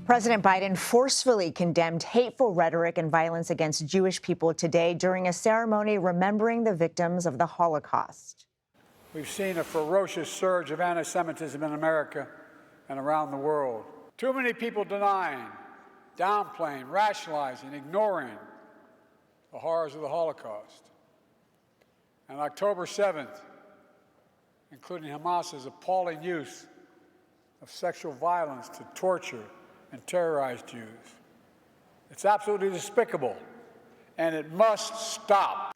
President Biden forcefully condemned hateful rhetoric and violence against Jewish people today during a ceremony remembering the victims of the Holocaust. We've seen a ferocious surge of anti-Semitism in America and around the world. Too many people denying, downplaying, rationalizing, ignoring the horrors of the Holocaust. And October 7th, including Hamas's appalling use of sexual violence to torture and terrorize Jews. It's absolutely despicable, and it must stop.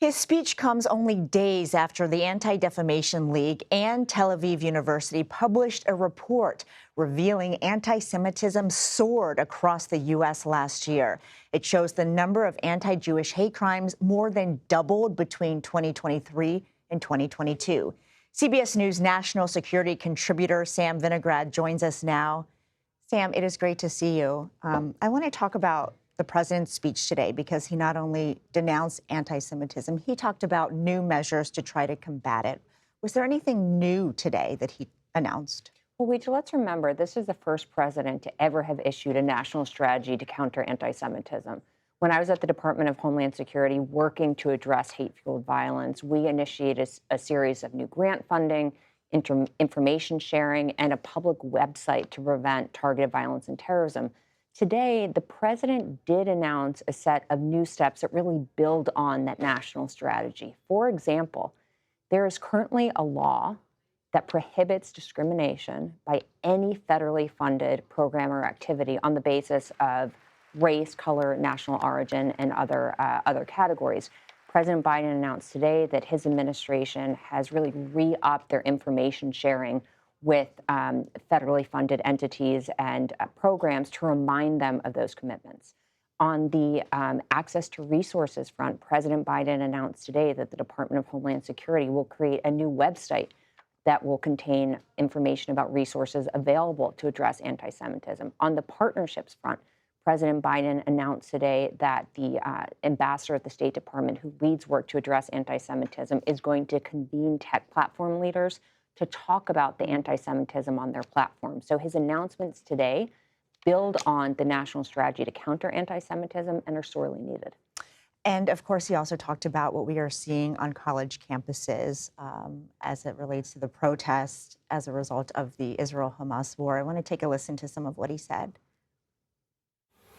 His speech comes only days after the Anti-Defamation League and Tel Aviv University published a report revealing anti-Semitism soared across the U.S. last year. It shows the number of anti-Jewish hate crimes more than doubled between 2023 and 2022. CBS News national security contributor Sam Vinograd joins us now. Sam, it is great to see you. I want to talk about the president's speech today because he not only denounced anti-Semitism, he talked about new measures to try to combat it. Was there anything new today that he announced? Well, let's remember, this is the first president to ever have issued a national strategy to counter anti-Semitism. When I was at the Department of Homeland Security working to address hate-fueled violence, we initiated a series of new grant funding, information sharing, and a public website to prevent targeted violence and terrorism. Today, the president did announce a set of new steps that really build on that national strategy. For example, there is currently a law that prohibits discrimination by any federally funded program or activity on the basis of race, color, national origin, and other categories. President Biden announced today that his administration has really re-upped their information sharing with federally funded entities and programs to remind them of those commitments. On the access to resources front, President Biden announced today that the Department of Homeland Security will create a new website that will contain information about resources available to address anti-Semitism. On the partnerships front, President Biden announced today that the ambassador at the State Department who leads work to address anti-Semitism is going to convene tech platform leaders to talk about the anti-Semitism on their platform. So his announcements today build on the national strategy to counter anti-Semitism and are sorely needed. And of course, he also talked about what we are seeing on college campuses as it relates to the protests as a result of the Israel-Hamas war. I want to take a listen to some of what he said.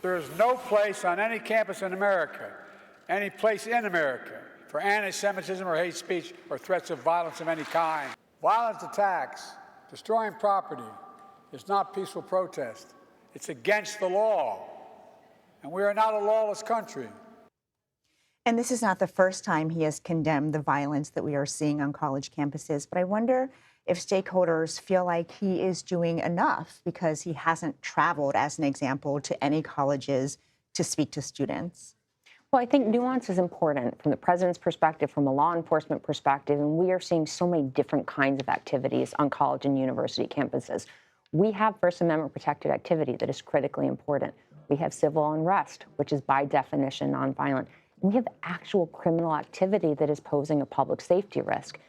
There is no place on any campus in America, any place in America, for anti-Semitism or hate speech or threats of violence of any kind. Violent attacks, destroying property, is not peaceful protest. It's against the law. And we are not a lawless country. And this is not the first time he has condemned the violence that we are seeing on college campuses. But I wonder if stakeholders feel like he is doing enough because he hasn't traveled, as an example, to any colleges to speak to students. Well, I think nuance is important from the president's perspective, from a law enforcement perspective, and we are seeing so many different kinds of activities on college and university campuses. We have First Amendment protected activity that is critically important. We have civil unrest, which is by definition nonviolent. And we have actual criminal activity that is posing a public safety risk.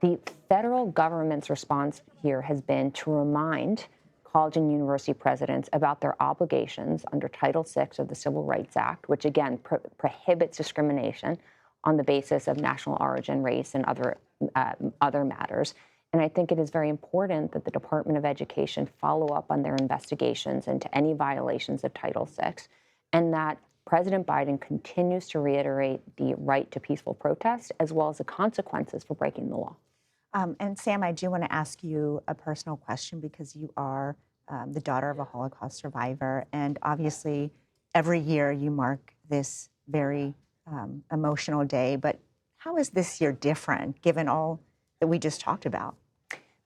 The federal government's response here has been to remind college and university presidents about their obligations under Title VI of the Civil Rights Act, which again prohibits discrimination on the basis of national origin, race, and other matters. And I think it is very important that the Department of Education follow up on their investigations into any violations of Title VI, and that President Biden continues to reiterate the right to peaceful protest as well as the consequences for breaking the law. And Sam, I do want to ask you a personal question because you are the daughter of a Holocaust survivor. And obviously, every year you mark this very emotional day. But how is this year different, given all that we just talked about?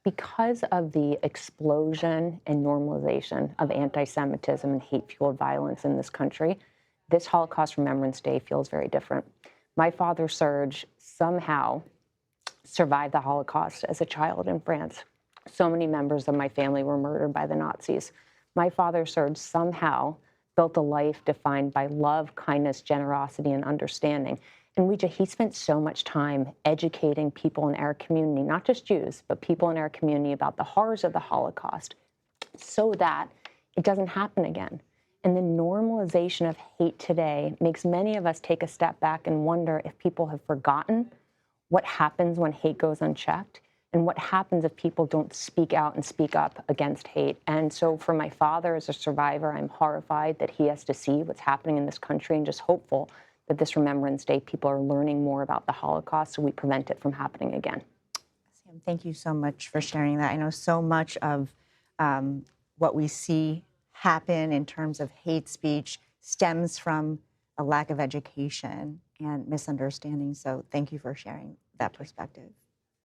Because of the explosion and normalization of anti-Semitism and hate-fueled violence in this country, this Holocaust Remembrance Day feels very different. My father, Serge, somehow survived the Holocaust as a child in France. So many members of my family were murdered by the Nazis. My father, Serge, somehow built a life defined by love, kindness, generosity, and understanding. And he spent so much time educating people in our community, not just Jews, but people in our community about the horrors of the Holocaust, so that it doesn't happen again. And the normalization of hate today makes many of us take a step back and wonder if people have forgotten what happens when hate goes unchecked and what happens if people don't speak out and speak up against hate. And so for my father as a survivor, I'm horrified that he has to see what's happening in this country, and just hopeful that this Remembrance Day, people are learning more about the Holocaust so we prevent it from happening again. Sam, thank you so much for sharing that. I know so much of what we see happen in terms of hate speech stems from a lack of education and misunderstanding. So thank you for sharing that perspective.